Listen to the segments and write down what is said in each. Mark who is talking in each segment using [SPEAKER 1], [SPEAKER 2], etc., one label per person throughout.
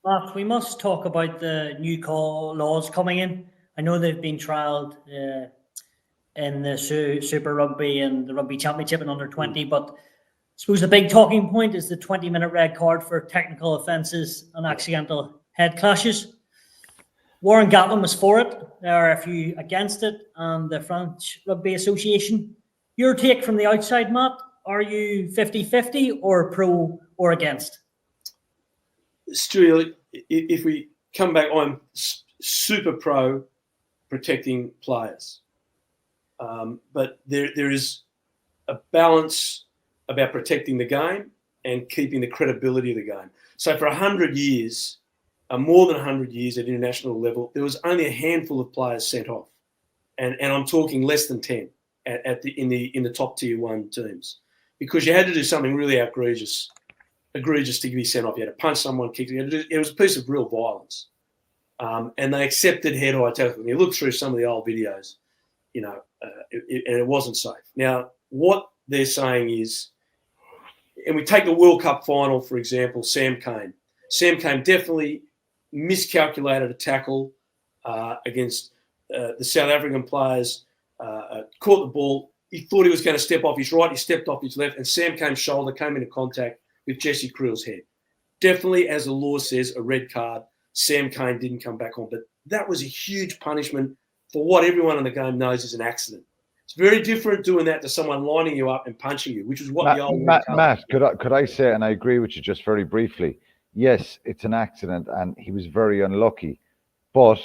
[SPEAKER 1] Matt, we must talk about the new call laws coming in. I know they've been trialled in the Super Rugby and the Rugby Championship in under 20, but I suppose the big talking point is the 20-minute red card for technical offences and accidental head clashes. Warren Gatland was for it. There are a few against it, and the French Rugby Association. Your take from the outside, Matt? Are you 50-50 or pro or against?
[SPEAKER 2] Stu, if we come back, I'm super pro protecting players. But there is a balance about protecting the game and keeping the credibility of the game. So for 100 years, more than 100 years at international level, there was only a handful of players sent off. And I'm talking less than 10 in the top tier one teams, because you had to do something really egregious to be sent off. You had to punch someone, kick. It was a piece of real violence. And they accepted head-high tackling. You look through some of the old videos, and it wasn't safe. Now, what they're saying is, and we take the World Cup final, for example, Sam Cane. Sam Cane definitely miscalculated a tackle against the South African players, caught the ball. He thought he was going to step off his right. He stepped off his left, and Sam Cane's shoulder came into contact with Jesse Creel's head. Definitely, as the law says, a red card. Sam Cane didn't come back on. But that was a huge punishment for what everyone in the game knows is an accident. It's very different doing that to someone lining you up and punching you, which is what the old
[SPEAKER 3] Matt, could I say, and I agree with you just very briefly, yes, it's an accident and he was very unlucky. But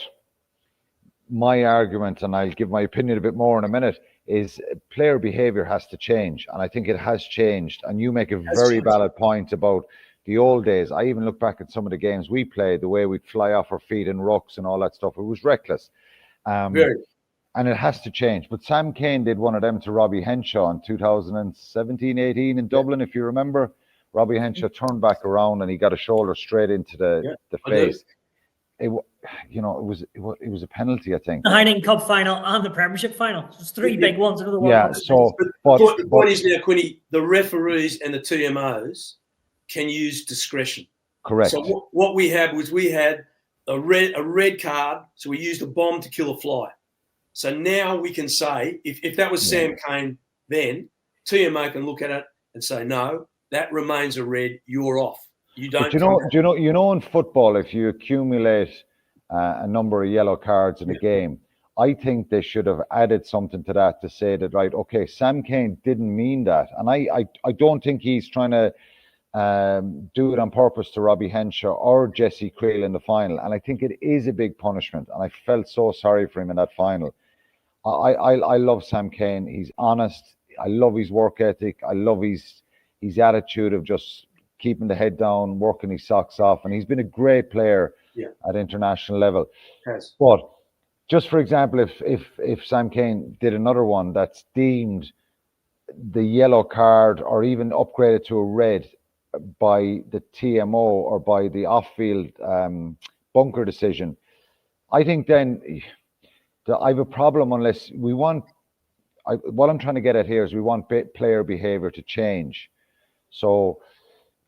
[SPEAKER 3] my argument, and I'll give my opinion a bit more in a minute, is player behaviour has to change. And I think it has changed. And you make a very valid point about the old days. I even look back at some of the games we played, the way we'd fly off our feet in rucks and all that stuff. It was reckless. And it has to change. But Sam Cane did one of them to Robbie Henshaw in 2017-18 in Dublin, if you remember. Robbie Henshaw turned back around and he got a shoulder straight into the face. It was a penalty, I think.
[SPEAKER 1] The Heineken Cup final and the Premiership final. There's three big ones in the World Cup.
[SPEAKER 2] But the point is now, Quinny, the referees and the TMOs can use discretion.
[SPEAKER 3] Correct.
[SPEAKER 2] So what we had a red card, so we used a bomb to kill a fly. So now we can say, if that was Sam Cane then, TMO can look at it and say, no, that remains a red, you're off. You don't.
[SPEAKER 3] But you know, in football, if you accumulate a number of yellow cards in a game, I think they should have added something to that to say that, right, okay, Sam Cane didn't mean that. And I don't think he's trying to do it on purpose to Robbie Henshaw or Jesse Creel in the final. And I think it is a big punishment. And I felt so sorry for him in that final. I love Sam Cane. He's honest. I love his work ethic. I love his attitude of just keeping the head down, working his socks off. And he's been a great player at international level.
[SPEAKER 2] Yes.
[SPEAKER 3] But just for example, if Sam Cane did another one that's deemed the yellow card or even upgraded to a red by the TMO or by the off-field bunker decision, I think then I have a problem unless we want. What I'm trying to get at here is we want player behaviour to change. So,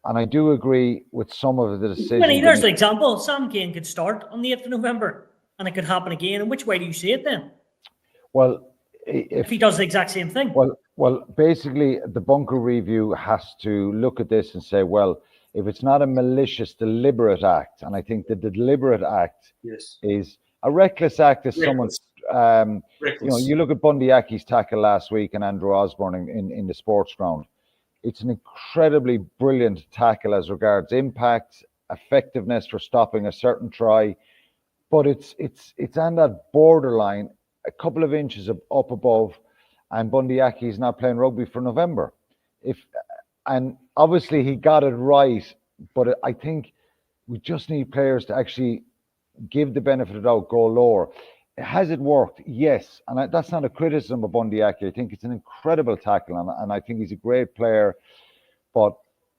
[SPEAKER 3] and I do agree with some of the decisions.
[SPEAKER 1] There's an example. Sam Cane could start on the 8th of November and it could happen again. And which way do you see it then?
[SPEAKER 3] Well,
[SPEAKER 1] if he does the exact same thing.
[SPEAKER 3] Well, basically, the bunker review has to look at this and say, well, if it's not a malicious, deliberate act, and I think the deliberate act is a reckless act is someone's. You look at Bundy Aki's tackle last week and Andrew Osborne in the sports ground. It's an incredibly brilliant tackle as regards impact, effectiveness for stopping a certain try, but it's on that borderline, a couple of inches up above, and Bundy Aki is not playing rugby for November. And obviously he got it right, but I think we just need players to actually give the benefit of the doubt, go lower. Has it worked? Yes. And that's not a criticism of Bundy Aki. I think it's an incredible tackle, and I think he's a great player. But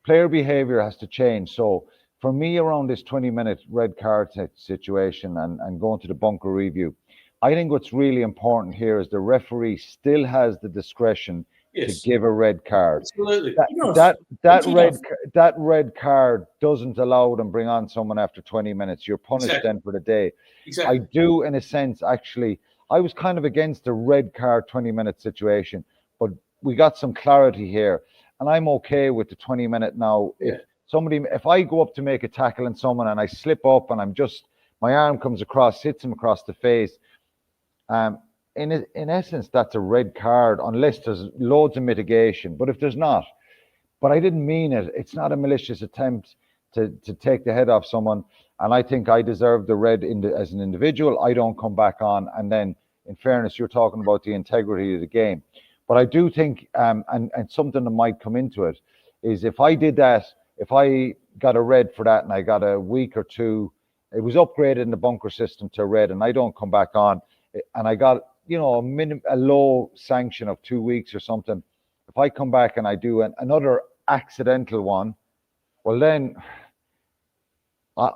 [SPEAKER 3] player behaviour has to change. So for me, around this 20-minute red card situation and going to the bunker review, I think what's really important here is the referee still has the discretion to give a red card.
[SPEAKER 2] Absolutely.
[SPEAKER 3] That red card doesn't allow them bring on someone after 20 minutes. You're punished then for the day.
[SPEAKER 2] Exactly.
[SPEAKER 3] I do, in a sense, actually. I was kind of against the red card 20-minute situation, but we got some clarity here, and I'm okay with the 20-minute now.
[SPEAKER 2] Yeah.
[SPEAKER 3] If I go up to make a tackle on someone and I slip up and my arm comes across, hits him across the face, in essence, that's a red card unless there's loads of mitigation. But if there's not, but I didn't mean it. It's not a malicious attempt to take the head off someone. And I think I deserve the red as an individual. I don't come back on. And then, in fairness, you're talking about the integrity of the game. But I do think, and something that might come into it, is if I did that, if I got a red for that and I got a week or two, it was upgraded in the bunker system to red, and I don't come back on, and I got, a low sanction of 2 weeks or something. If I come back and I do another accidental one, well then,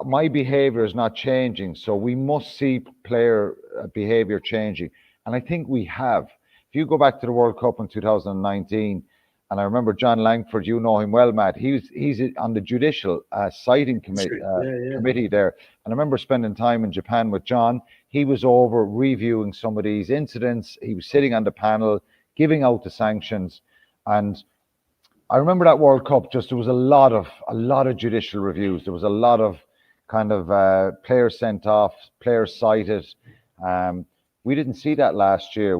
[SPEAKER 3] my behavior is not changing. So we must see player behavior changing. And I think we have. If you go back to the World Cup in 2019, and I remember John Langford, you know him well, Matt, he's on the judicial citing committee there. And I remember spending time in Japan with John. He was over reviewing some of these incidents. He was sitting on the panel, giving out the sanctions. And I remember that World Cup, there was a lot of judicial reviews. There was a lot of kind of players sent off, players cited. We didn't see that last year.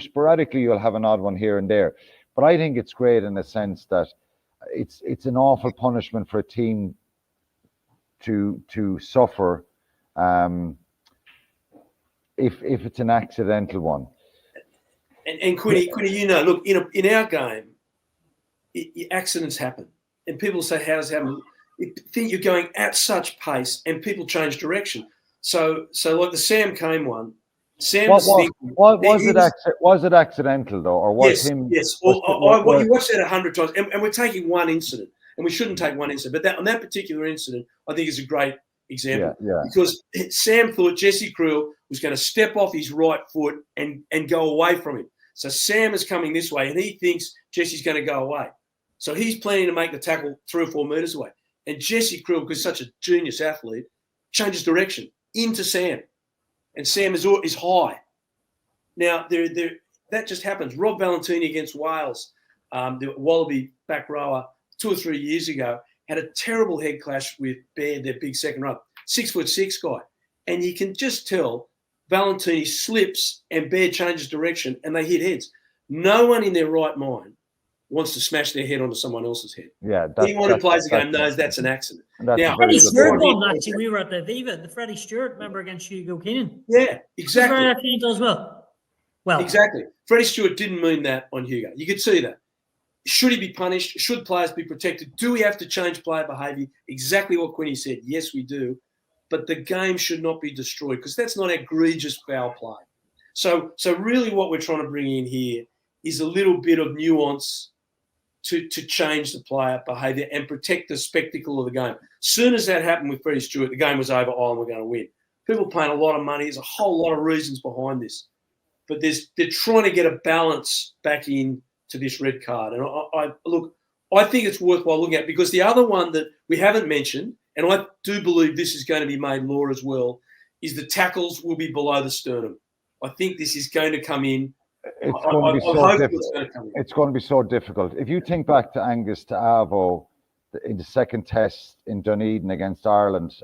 [SPEAKER 3] Sporadically you'll have an odd one here and there, but I think it's great in the sense that it's an awful punishment for a team to suffer if it's an accidental one.
[SPEAKER 2] And Quinny, look, in our game, accidents happen, and people say, "How does it happen?" You think you're going at such pace, and people change direction. So like the Sam Cane one, Sam was it accidental though, or was him? Yes. You watched that 100 times, and we're taking one incident, and we shouldn't take one incident, but on that particular incident, I think is a great example because Sam thought Jesse Creel was going to step off his right foot and go away from him. So Sam is coming this way, and he thinks Jesse's going to go away. So he's planning to make the tackle 3 or 4 meters away. And Jesse Creel, because such a genius athlete, changes direction into Sam. And Sam is high. Now, that just happens. Rob Valentini against Wales, the Wallaby back rower, 2 or 3 years ago, had a terrible head clash with Baird, their big second row, 6'6" guy. And you can just tell Valentini slips and Baird changes direction and they hit heads. No one in their right mind wants to smash their head onto someone else's head. Yeah, anyone who plays the game knows that's an accident.
[SPEAKER 1] Now, Freddie Stewart won, actually. We were at the Viva. The Freddie Stewart, remember, against Hugo Keenan.
[SPEAKER 2] Yeah, exactly.
[SPEAKER 1] Very accidental as well.
[SPEAKER 2] Exactly. Freddie Stewart didn't mean that on Hugo. You could see that. Should he be punished? Should players be protected? Do we have to change player behaviour? Exactly what Quinny said. Yes, we do. But the game should not be destroyed because that's not egregious foul play. So really what we're trying to bring in here is a little bit of nuance to change the player behaviour and protect the spectacle of the game. Soon as that happened with Freddie Stewart, the game was over. Oh, and we're going to win. People paying a lot of money. There's a whole lot of reasons behind this. But they're trying to get a balance back in to this red card. And I think it's worthwhile looking at because the other one that we haven't mentioned, and I do believe this is going to be made law as well, is the tackles will be below the sternum. I think this is going to come in.
[SPEAKER 3] It's going to be so difficult. If you think back to Angus Ta'avo in the second test in Dunedin against Ireland,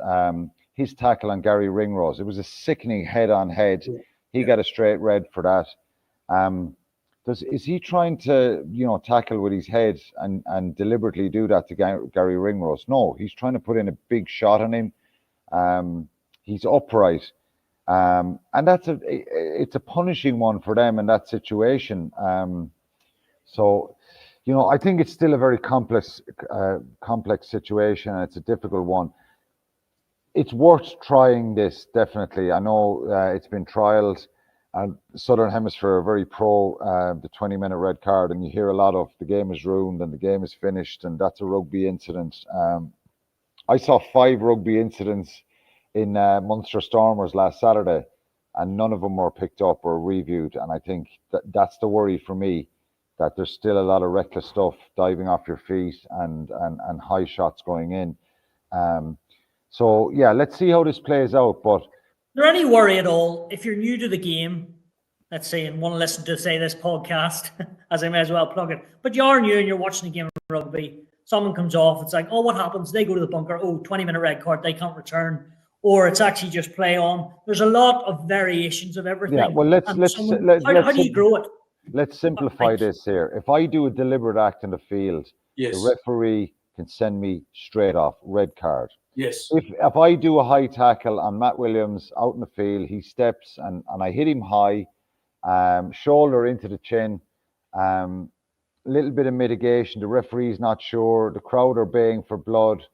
[SPEAKER 3] his tackle on Gary Ringrose, it was a sickening head-on-head. He got a straight red for that. Is he trying to, tackle with his head and deliberately do that to Gary Ringrose? No, he's trying to put in a big shot on him. He's upright. And it's a punishing one for them in that situation. So, I think it's still a very complex situation, and it's a difficult one. It's worth trying this, definitely. I know it's been trialed, and Southern Hemisphere are very pro the 20-minute red card, and you hear a lot of the game is ruined and the game is finished, and that's a rugby incident. I saw 5 rugby incidents in Munster Stormers last Saturday, and none of them were picked up or reviewed. And I think that's the worry for me, that there's still a lot of reckless stuff, diving off your feet and high shots going in. So yeah, let's see how this plays out. But
[SPEAKER 1] is there any worry at all if you're new to the game, let's say, and want to listen to, say, this podcast, as I may as well plug it, but you are new and you're watching the game of rugby, someone comes off, it's like, oh, what happens? They go to the bunker, 20-minute red card, they can't return, or it's actually just play on. There's a lot of variations of everything.
[SPEAKER 3] Yeah, well, how
[SPEAKER 1] do you grow it?
[SPEAKER 3] Let's simplify this here. If I do a deliberate act in the field,
[SPEAKER 2] yes,
[SPEAKER 3] the referee can send me straight off, red card.
[SPEAKER 2] Yes.
[SPEAKER 3] If I do a high tackle on Matt Williams out in the field, he steps and I hit him high, shoulder into the chin, little bit of mitigation, the referee's not sure, the crowd are baying for blood.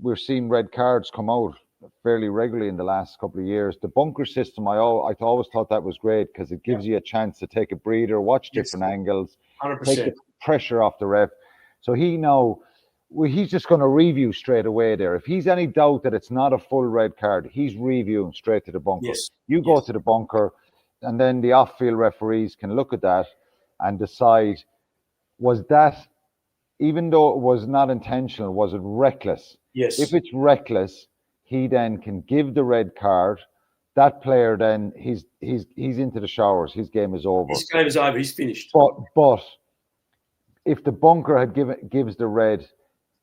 [SPEAKER 3] We're seeing red cards come out fairly regularly in the last couple of years. The bunker system, I always thought that was great because it gives you a chance to take a breather, watch different angles,
[SPEAKER 2] 100%.
[SPEAKER 3] take the pressure off the ref. So he's just going to review straight away there. If he's any doubt that it's not a full red card, he's reviewing straight to the bunker.
[SPEAKER 2] Yes.
[SPEAKER 3] You go to the bunker, and then the off-field referees can look at that and decide, was that, even though it was not intentional, was it reckless?
[SPEAKER 2] Yes.
[SPEAKER 3] If it's reckless, he then can give the red card. That player then, he's into the showers. His game is over.
[SPEAKER 2] His game is over. He's finished.
[SPEAKER 3] But if the bunker gives the red,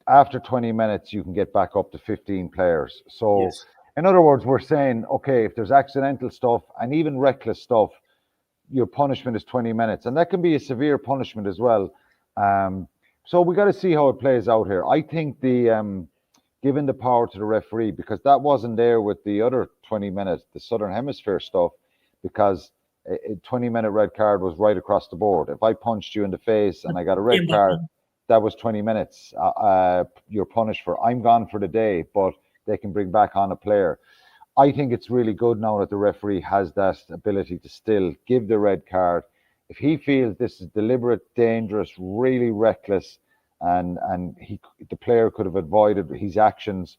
[SPEAKER 3] after 20 minutes, you can get back up to 15 players. So,
[SPEAKER 2] yes.
[SPEAKER 3] In other words, we're saying, okay, if there's accidental stuff and even reckless stuff, your punishment is 20 minutes. And that can be a severe punishment as well. So we got to see how it plays out here. I think giving the power to the referee, because that wasn't there with the other 20 minutes, the Southern Hemisphere stuff, because a 20-minute red card was right across the board. If I punched you in the face and I got a red card, that was 20 minutes. You're punished for. I'm gone for the day, but they can bring back on a player. I think it's really good now that the referee has that ability to still give the red card. If he feels this is deliberate, dangerous, really reckless, and the player could have avoided his actions,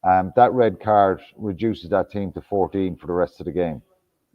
[SPEAKER 3] that red card reduces that team to 14 for the rest of the game.